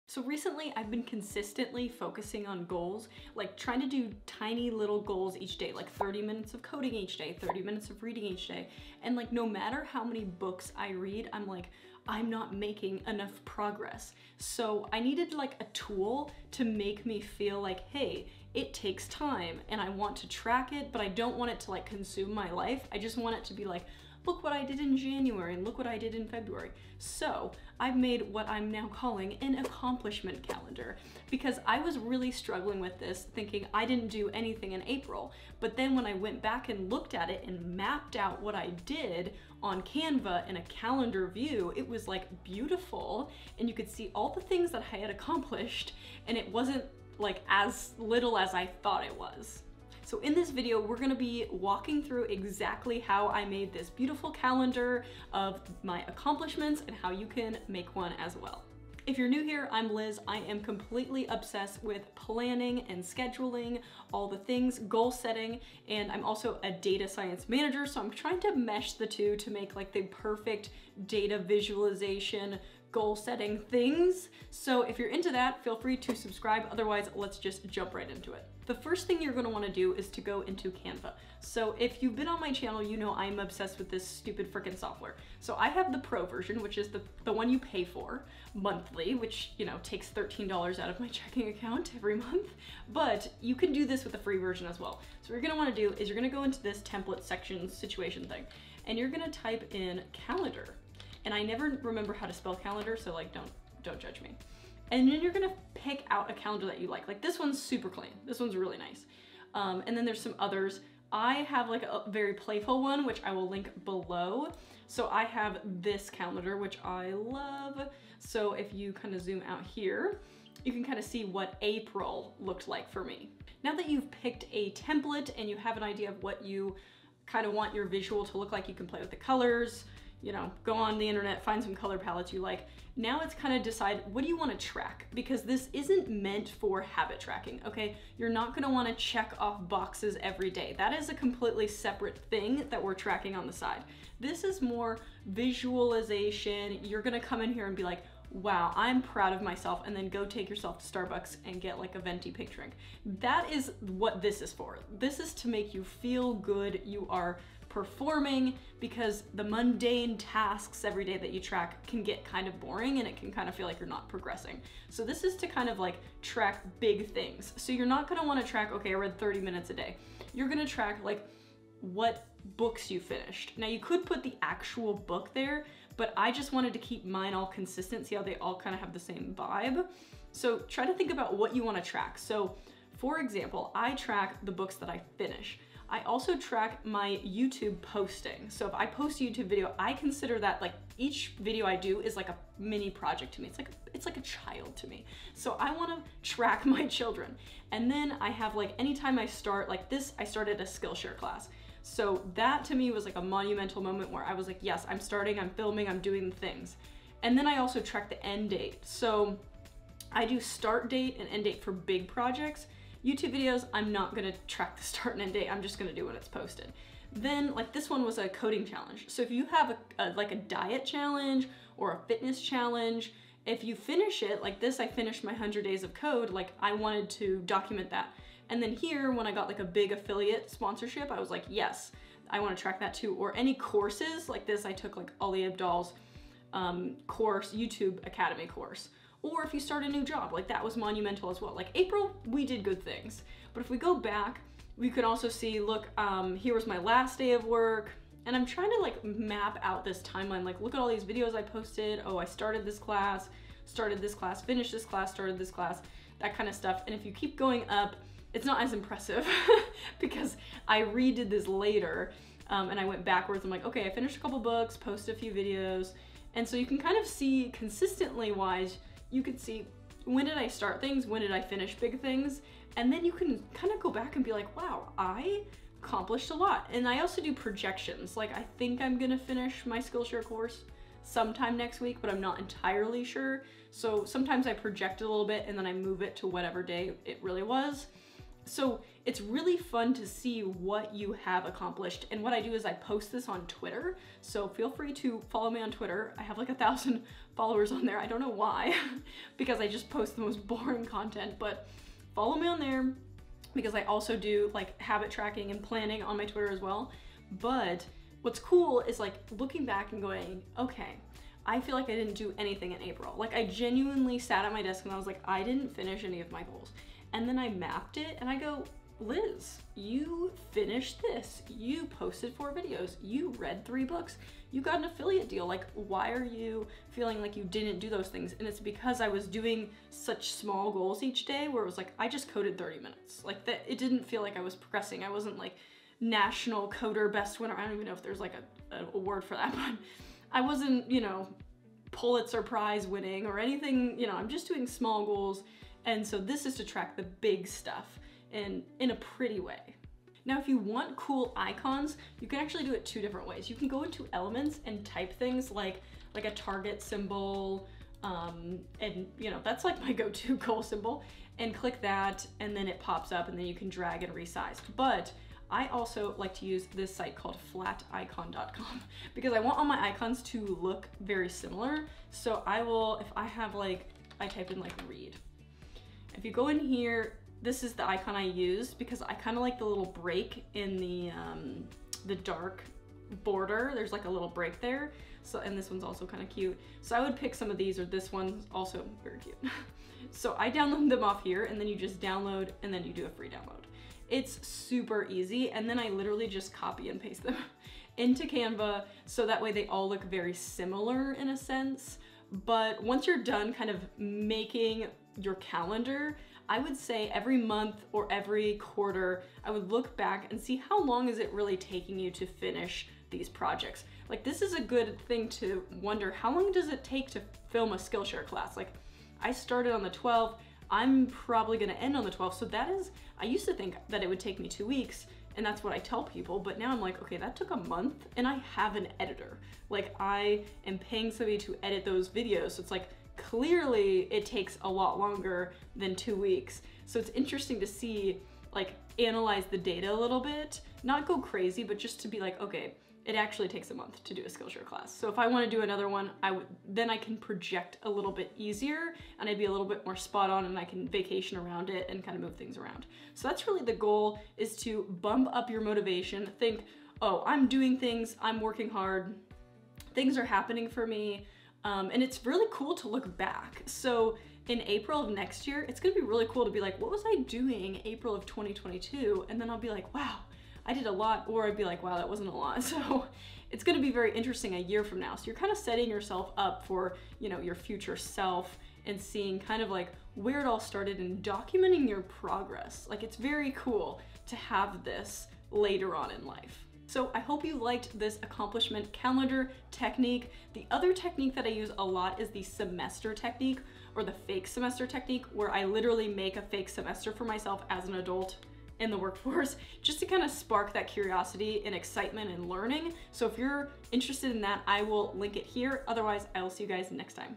So recently I've been consistently focusing on goals, like trying to do tiny little goals each day, like 30 minutes of coding each day, 30 minutes of reading each day. And like no matter how many books I read, I'm like, I'm not making enough progress. So I needed like a tool to make me feel like, hey, it takes time and I want to track it, but I don't want it to like consume my life. I just want it to be like, look what I did in January and look what I did in February. So I've made what I'm now calling an accomplishment calendar, because I was really struggling with this, thinking I didn't do anything in April. But then when I went back and looked at it and mapped out what I did on Canva in a calendar view, it was like beautiful. And you could see all the things that I had accomplished, and it wasn't like as little as I thought it was. So in this video, we're gonna be walking through exactly how I made this beautiful calendar of my accomplishments and how you can make one as well. If you're new here, I'm Liz. I am completely obsessed with planning and scheduling, all the things, goal setting, and I'm also a data science manager, so I'm trying to mesh the two to make like the perfect data visualization, goal setting things. So if you're into that, feel free to subscribe. Otherwise, let's just jump right into it. The first thing you're gonna wanna do is to go into Canva. So if you've been on my channel, you know I'm obsessed with this stupid freaking software. So I have the pro version, which is the one you pay for monthly, which, you know, takes $13 out of my checking account every month. But you can do this with the free version as well. So what you're gonna wanna do is you're gonna go into this template section situation thing, and you're gonna type in calendar. And I never remember how to spell calendar, so like don't judge me. And then you're gonna pick out a calendar that you like. Like this one's super clean. This one's really nice. And then there's some others. I have like a very playful one, which I will link below. So I have this calendar, which I love. So if you kind of zoom out here, you can kind of see what April looked like for me. Now that you've picked a template and you have an idea of what you kind of want your visual to look like, you can play with the colors, you know, go on the internet, find some color palettes you like. Now it's kind of decide, what do you want to track? Because this isn't meant for habit tracking, okay? You're not going to want to check off boxes every day. That is a completely separate thing that we're tracking on the side. This is more visualization. You're going to come in here and be like, wow, I'm proud of myself, and then go take yourself to Starbucks and get like a venti pink drink. That is what this is for. This is to make you feel good. You are performing, because the mundane tasks every day that you track can get kind of boring and it can kind of feel like you're not progressing. So this is to kind of like track big things. So you're not gonna wanna track, okay, I read 30 minutes a day. You're gonna track like what books you finished. Now you could put the actual book there, but I just wanted to keep mine all consistent, see how they all kind of have the same vibe. So try to think about what you wanna track. So for example, I track the books that I finish. I also track my YouTube posting. So if I post a YouTube video, I consider that like each video I do is like a mini project to me. It's like a child to me. So I wanna track my children. And then I have like, anytime I start like this, I started a Skillshare class. So that to me was like a monumental moment where I was like, yes, I'm starting, I'm filming, I'm doing things. And then I also track the end date. So I do start date and end date for big projects. YouTube videos, I'm not gonna track the start and end date, I'm just gonna do when it's posted. Then like this one was a coding challenge. So if you have like a diet challenge or a fitness challenge, if you finish it, like this, I finished my 100 days of code, like I wanted to document that. And then here, when I got like a big affiliate sponsorship, I was like, yes, I wanna track that too. Or any courses like this, I took like Ali Abdaal's course, YouTube Academy course. Or if you start a new job, like that was monumental as well. Like April, we did good things. But if we go back, we could also see, look, here was my last day of work. And I'm trying to like map out this timeline. Like look at all these videos I posted. Oh, I started this class, finished this class, started this class, that kind of stuff. And if you keep going up, it's not as impressive because I redid this later and I went backwards. I'm like, okay, I finished a couple books, posted a few videos. And so you can kind of see consistently wise, you could see when did I start things, when did I finish big things, and then you can kind of go back and be like, wow, I accomplished a lot. And I also do projections. Like I think I'm gonna finish my Skillshare course sometime next week, but I'm not entirely sure. So sometimes I project it a little bit and then I move it to whatever day it really was. So it's really fun to see what you have accomplished. And what I do is I post this on Twitter. So feel free to follow me on Twitter. I have like 1,000 followers on there. I don't know why, because I just post the most boring content, but follow me on there because I also do like habit tracking and planning on my Twitter as well. But what's cool is like looking back and going, okay, I feel like I didn't do anything in April. Like I genuinely sat at my desk and I was like, I didn't finish any of my goals. And then I mapped it and I go, Liz, you finished this. You posted 4 videos. You read 3 books. You got an affiliate deal. Like, why are you feeling like you didn't do those things? And it's because I was doing such small goals each day where it was like, I just coded 30 minutes. Like that, it didn't feel like I was progressing. I wasn't like national coder best winner. I don't even know if there's like a word for that, but I wasn't, you know, Pulitzer Prize winning or anything, you know, I'm just doing small goals. And so this is to track the big stuff in a pretty way. Now, if you want cool icons, you can actually do it 2 different ways. You can go into Elements and type things like a target symbol, and you know, that's like my go-to goal symbol, and click that, and then it pops up, and then you can drag and resize. But I also like to use this site called flaticon.com because I want all my icons to look very similar. So I will, if I have like, I type in like read. If you go in here, this is the icon I used because I kind of like the little break in the dark border. There's like a little break there. So, and this one's also kind of cute. So I would pick some of these, or this one's also very cute. So I download them off here, and then you just download, and then you do a free download. It's super easy, and then I literally just copy and paste them into Canva, so that way they all look very similar in a sense. But once you're done kind of making your calendar, I would say every month or every quarter, I would look back and see how long is it really taking you to finish these projects. Like this is a good thing to wonder, how long does it take to film a Skillshare class? Like I started on the 12th, I'm probably gonna end on the 12th. So that is, I used to think that it would take me 2 weeks, and that's what I tell people, but now I'm like, okay, that took a month, and I have an editor. Like I am paying somebody to edit those videos. So it's like, clearly it takes a lot longer than 2 weeks. So it's interesting to see, like analyze the data a little bit, not go crazy, but just to be like, okay, it actually takes a month to do a Skillshare class. So if I want to do another one, then I can project a little bit easier, and I'd be a little bit more spot on, and I can vacation around it and kind of move things around. So that's really the goal, is to bump up your motivation. Think, oh, I'm doing things, I'm working hard, things are happening for me. And it's really cool to look back. So in April of next year, it's gonna be really cool to be like, what was I doing April of 2022? And then I'll be like, wow, I did a lot, or I'd be like, wow, that wasn't a lot. So it's gonna be very interesting a year from now. So you're kind of setting yourself up for, you know, your future self, and seeing kind of like where it all started and documenting your progress. Like it's very cool to have this later on in life. So I hope you liked this accomplishment calendar technique. The other technique that I use a lot is the semester technique, or the fake semester technique, where I literally make a fake semester for myself as an adult in the workforce, just to kind of spark that curiosity and excitement and learning. So if you're interested in that, I will link it here. Otherwise, I will see you guys next time.